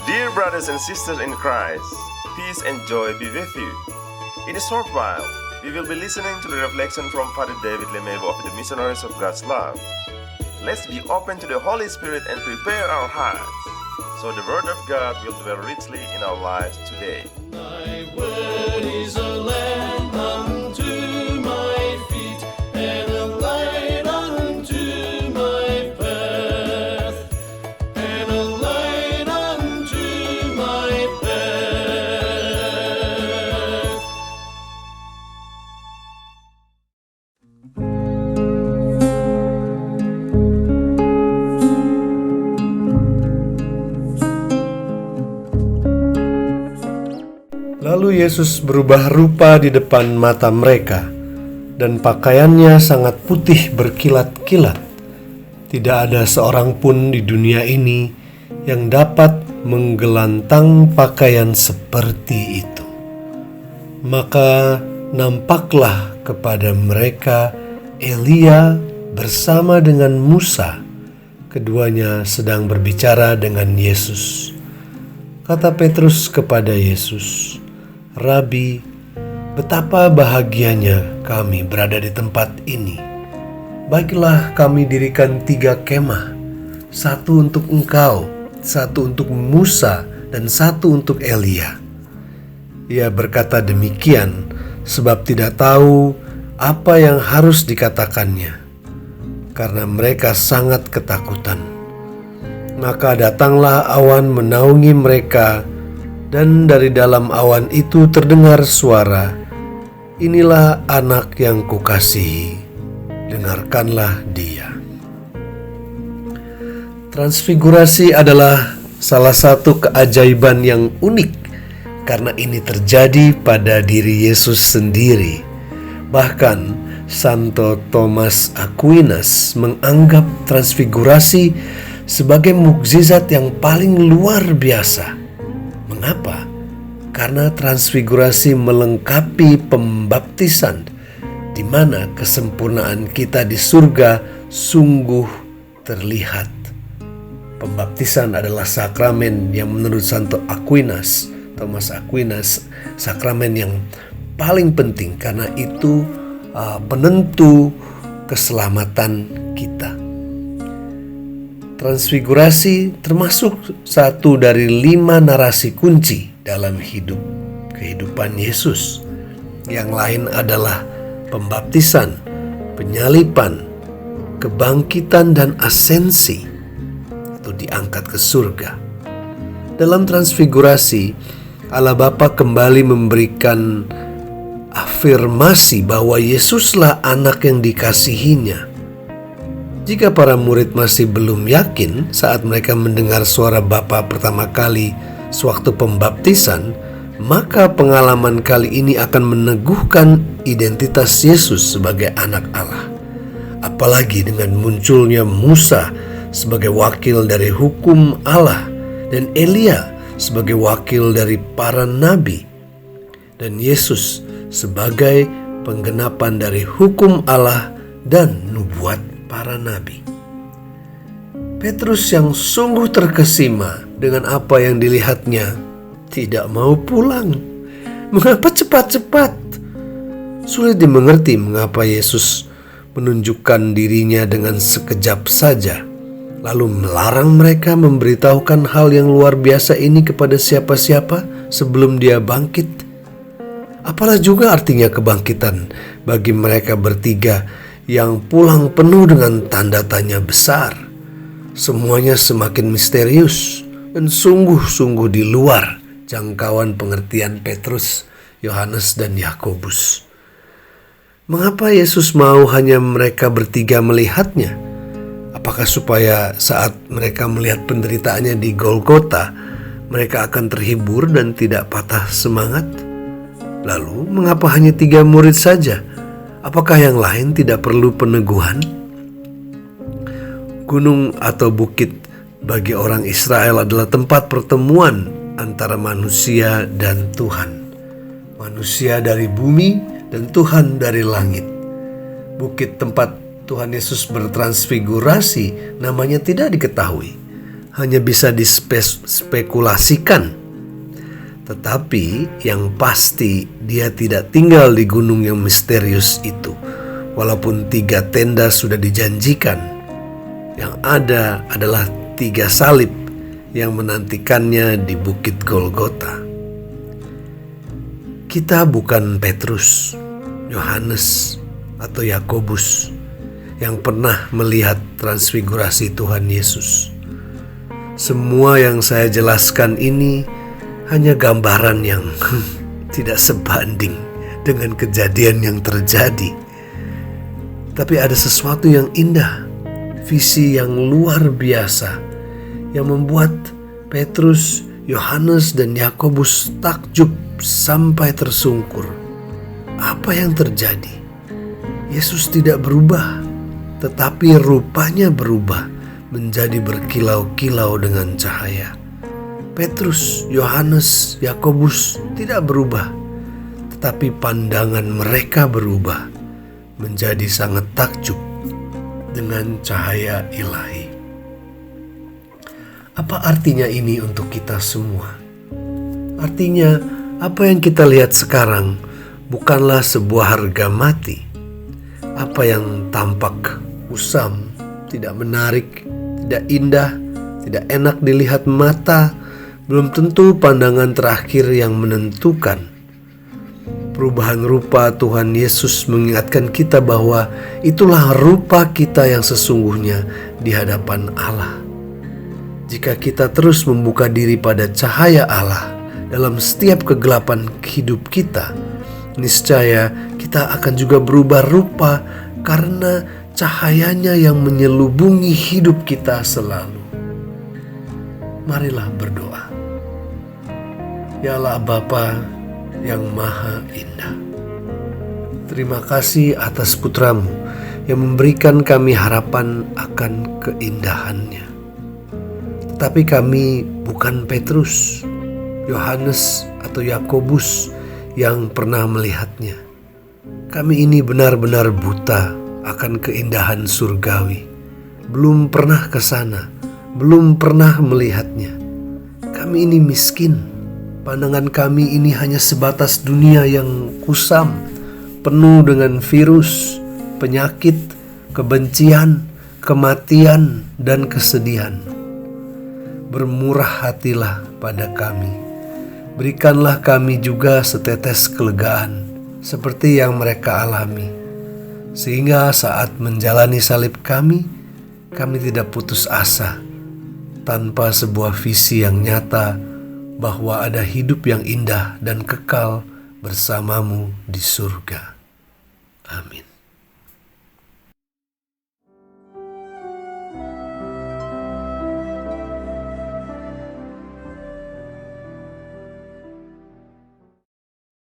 Dear brothers and sisters in Christ, peace and joy be with you. In a short while, we will be listening to the reflection from Father David Lemevo of the Missionaries of God's Love. Let's be open to the Holy Spirit and prepare our hearts, so the Word of God will dwell richly in our lives today. Thy word is a lamp unto my feet, and a light unto my path, and a light unto my path. Lalu Yesus berubah rupa di depan mata mereka, dan pakaiannya sangat putih berkilat-kilat. Tidak ada seorang pun di dunia ini yang dapat menggelantang pakaian seperti itu. Maka nampaklah kepada mereka Elia bersama dengan Musa. Keduanya sedang berbicara dengan Yesus. Kata Petrus kepada Yesus, "Rabi, betapa bahagianya kami berada di tempat ini. Baiklah kami dirikan 3 kemah, 1 untuk engkau, 1 untuk Musa, dan 1 untuk Elia." Ia berkata demikian sebab tidak tahu apa yang harus dikatakannya, karena mereka sangat ketakutan. Maka datanglah awan menaungi mereka, dan dari dalam awan itu terdengar suara, "Inilah anak yang kukasihi, dengarkanlah dia." Transfigurasi adalah salah satu keajaiban yang unik, karena ini terjadi pada diri Yesus sendiri. Bahkan Santo Thomas Aquinas menganggap transfigurasi sebagai mukjizat yang paling luar biasa. Mengapa? Karena transfigurasi melengkapi pembaptisan, di mana kesempurnaan kita di surga sungguh terlihat. Pembaptisan adalah sakramen yang menurut Santo Aquinas, Thomas Aquinas, sakramen yang paling penting karena itu penentu keselamatan kita. Transfigurasi termasuk satu dari 5 narasi kunci dalam kehidupan Yesus. Yang lain adalah pembaptisan, penyaliban, kebangkitan, dan asensi atau diangkat ke surga. Dalam transfigurasi, Allah Bapa kembali memberikan afirmasi bahwa Yesuslah anak yang dikasihinya. Jika para murid masih belum yakin saat mereka mendengar suara Bapa pertama kali sewaktu pembaptisan, maka pengalaman kali ini akan meneguhkan identitas Yesus sebagai anak Allah. Apalagi dengan munculnya Musa sebagai wakil dari hukum Allah dan Elia sebagai wakil dari para nabi, dan Yesus sebagai penggenapan dari hukum Allah dan nubuat para nabi. Petrus yang sungguh terkesima dengan apa yang dilihatnya tidak mau pulang. Mengapa cepat-cepat? Sulit dimengerti mengapa Yesus menunjukkan dirinya dengan sekejap saja, lalu melarang mereka memberitahukan hal yang luar biasa ini kepada siapa-siapa sebelum dia bangkit. Apalah juga artinya kebangkitan bagi mereka bertiga yang pulang penuh dengan tanda tanya besar. Semuanya semakin misterius dan sungguh-sungguh di luar jangkauan pengertian Petrus, Yohanes, dan Yakobus. Mengapa Yesus mau hanya mereka bertiga melihatnya? Apakah supaya saat mereka melihat penderitaannya di Golgota, mereka akan terhibur dan tidak patah semangat? Lalu mengapa hanya 3 murid saja? Apakah yang lain tidak perlu peneguhan? Gunung atau bukit bagi orang Israel adalah tempat pertemuan antara manusia dan Tuhan. Manusia dari bumi dan Tuhan dari langit. Bukit tempat Tuhan Yesus bertransfigurasi namanya tidak diketahui. hanya bisa dispekulasikan. Tetapi yang pasti dia tidak tinggal di gunung yang misterius itu. Walaupun 3 tenda sudah dijanjikan, yang ada adalah 3 salib yang menantikannya di Bukit Golgota. Kita bukan Petrus, Yohanes, atau Yakobus yang pernah melihat transfigurasi Tuhan Yesus. Semua yang saya jelaskan ini hanya gambaran yang tidak sebanding dengan kejadian yang terjadi. Tapi ada sesuatu yang indah, visi yang luar biasa yang membuat Petrus, Yohanes, dan Yakobus takjub sampai tersungkur. Apa yang terjadi? Yesus tidak berubah, tetapi rupanya berubah menjadi berkilau-kilau dengan cahaya. Petrus, Yohanes, Yakobus tidak berubah, tetapi pandangan mereka berubah menjadi sangat takjub dengan cahaya ilahi. Apa artinya ini untuk kita semua? Artinya, apa yang kita lihat sekarang bukanlah sebuah harga mati. Apa yang tampak usam, tidak menarik, tidak indah, tidak enak dilihat mata, belum tentu pandangan terakhir yang menentukan. Perubahan rupa Tuhan Yesus mengingatkan kita bahwa itulah rupa kita yang sesungguhnya di hadapan Allah. Jika kita terus membuka diri pada cahaya Allah dalam setiap kegelapan hidup kita, niscaya kita akan juga berubah rupa karena cahayanya yang menyelubungi hidup kita selalu. Marilah berdoa. Ya Allah Bapa yang Maha Indah, terima kasih atas putra-Mu yang memberikan kami harapan akan keindahannya. Tetapi kami bukan Petrus, Yohanes, atau Yakobus yang pernah melihatnya. Kami ini benar-benar buta akan keindahan surgawi. Belum pernah ke sana, belum pernah melihatnya. Kami ini miskin. Pandangan kami ini hanya sebatas dunia yang kusam, penuh dengan virus, penyakit, kebencian, kematian, dan kesedihan. Bermurah hatilah pada kami. Berikanlah kami juga setetes kelegaan seperti yang mereka alami, sehingga saat menjalani salib kami tidak putus asa tanpa sebuah visi yang nyata bahwa ada hidup yang indah dan kekal bersamamu di surga. Amin.